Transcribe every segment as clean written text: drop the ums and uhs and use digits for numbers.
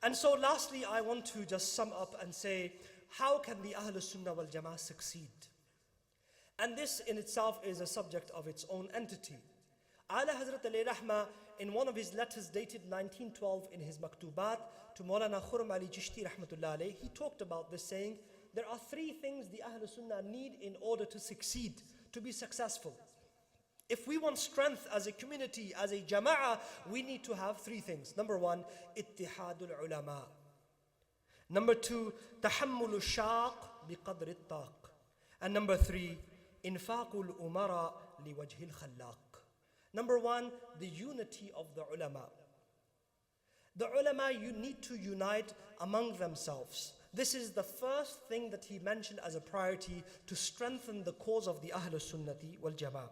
And so lastly, I want to just sum up and say, how can the Ahlul Sunnah wal Jama'ah succeed? And this in itself is a subject of its own entity. Ala Hazrat alayhi rahmah, in one of his letters dated 1912 in his Maktubat to Maulana Khurram Ali Chishti rahmatullah alayhi, he talked about this, saying, there are three things the Ahlul Sunnah need in order to succeed, to be successful. If we want strength as a community, as a jama'ah, we need to have three things. Number one, ittihadul ulama. Number two, tahammul shaq biqadr taq. And number three, infaqul umara liwajhil khallaq. Number one, the unity of the ulama. The ulama, you need to unite among themselves. This is the first thing that he mentioned as a priority to strengthen the cause of the Ahlul Sunnati wal Jama'ah.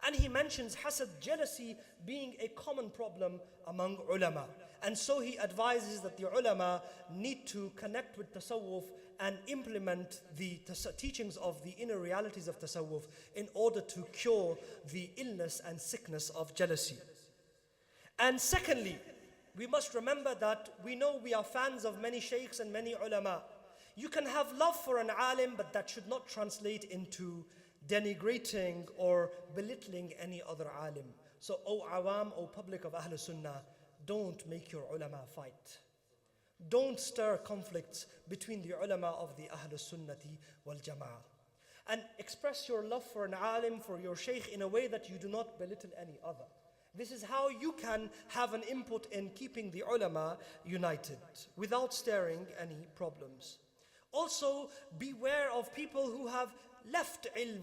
And he mentions hasad, jealousy, being a common problem among ulama. And so he advises that the ulama need to connect with tasawwuf and implement the teachings of the inner realities of tasawwuf in order to cure the illness and sickness of jealousy. And secondly, we must remember that we know we are fans of many shaykhs and many ulama. You can have love for an alim, but that should not translate into denigrating or belittling any other alim. So, O awam, O public of Ahlul Sunnah, don't make your ulama fight. Don't stir conflicts between the ulama of the Ahlul Sunnati wal Jama'ah. And express your love for an alim, for your shaykh, in a way that you do not belittle any other. This is how you can have an input in keeping the ulama united without stirring any problems. Also, beware of people who have left ilm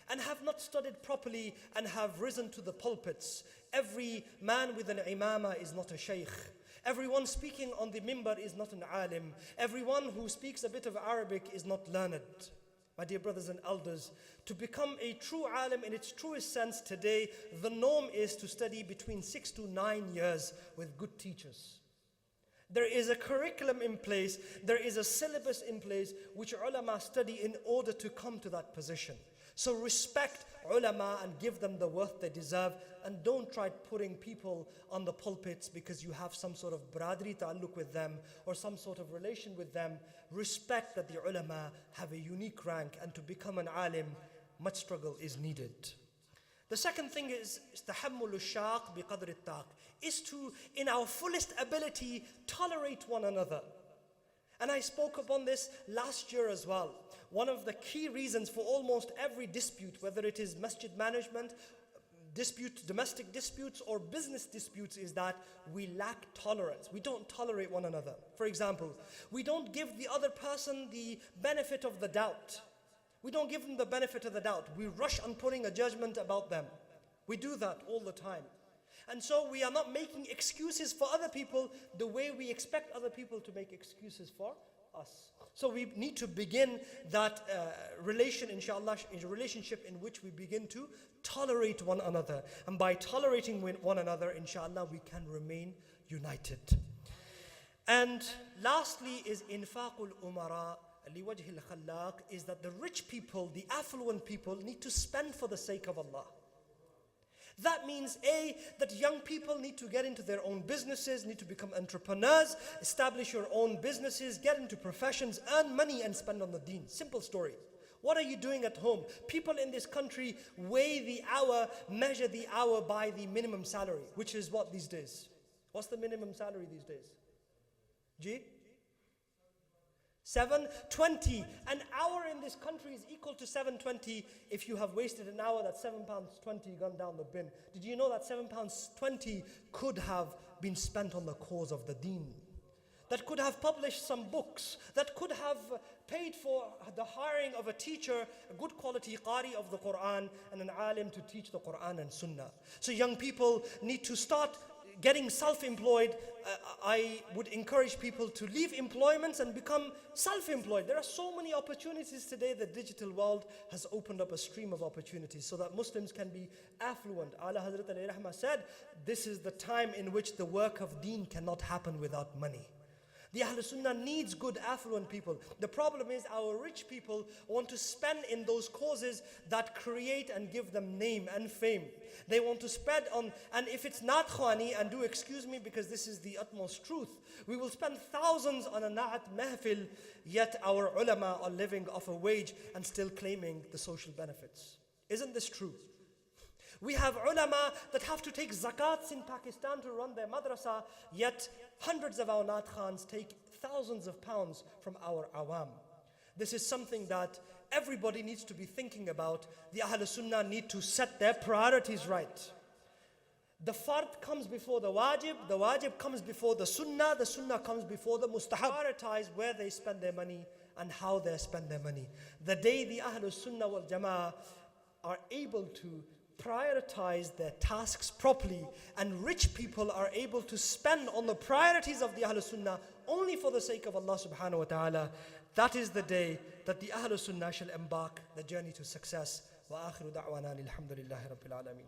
and have not studied properly and have risen to the pulpits. Every man with an imama is not a shaykh. Everyone speaking on the mimbar is not an alim. Everyone who speaks a bit of Arabic is not learned. My dear brothers and elders, to become a true alim in its truest sense today, the norm is to study between 6 to 9 years with good teachers. There is a curriculum in place, there is a syllabus in place which ulama study in order to come to that position. So respect ulama and give them the worth they deserve, and don't try putting people on the pulpits because you have some sort of bradri ta'alluq with them or some sort of relation with them. Respect that the ulama have a unique rank, and to become an alim, much struggle is needed. The second thing is tahammul shaq biqadr taq, is to, in our fullest ability, tolerate one another. And I spoke upon this last year as well. One of the key reasons for almost every dispute, whether it is masjid management, domestic disputes or business disputes, is that we lack tolerance. We don't tolerate one another. For example, we don't give the other person the benefit of the doubt. We don't give them the benefit of the doubt. We rush on putting a judgment about them. We do that all the time. And so we are not making excuses for other people the way we expect other people to make excuses for us. So we need to begin that relationship in which we begin to tolerate one another. And by tolerating one another, inshallah, we can remain united. And lastly is infaqul umara liwajhil khallaq, is that the rich people, the affluent people, need to spend for the sake of Allah. That means A, that young people need to get into their own businesses, need to become entrepreneurs, establish your own businesses, get into professions, earn money and spend on the deen. Simple story. What are you doing at home? People in this country weigh the hour, measure the hour by the minimum salary, which is what these days? What's the minimum salary these days? G? 7.20. An hour in this country is equal to 7.20. If you have wasted an hour, that's £7.20 gone down the bin. Did you know that £7.20 could have been spent on the cause of the deen? That could have published some books, that could have paid for the hiring of a teacher, a good quality qari of the Quran, and an alim to teach the Quran and Sunnah. So young people need to start getting self-employed. I would encourage people to leave employments and become self-employed. There are so many opportunities today. The digital world has opened up a stream of opportunities so that Muslims can be affluent. Ala Hazrat alayhi rahmah said, this is the time in which the work of deen cannot happen without money. The Ahlul Sunnah needs good, affluent people. The problem is our rich people want to spend in those causes that create and give them name and fame. They want to spend on, and if it's not khwani, and do excuse me because this is the utmost truth, we will spend thousands on a na'at mahfil, yet our ulama are living off a wage and still claiming the social benefits. Isn't this true? We have ulama that have to take zakats in Pakistan to run their madrasa, yet hundreds of our Naat Khans take thousands of pounds from our awam. This is something that everybody needs to be thinking about. The Ahlul Sunnah need to set their priorities right. The fard comes before the wajib comes before the sunnah comes before the mustahab. Prioritize where they spend their money and how they spend their money. The day the Ahlul Sunnah wal Jama'ah are able to prioritize their tasks properly, and rich people are able to spend on the priorities of the Ahlul Sunnah only for the sake of Allah subhanahu wa ta'ala, that is the day that the Ahlul Sunnah shall embark the journey to success. Wa akhiru da'wana alhamdulillahi rabbil alameen.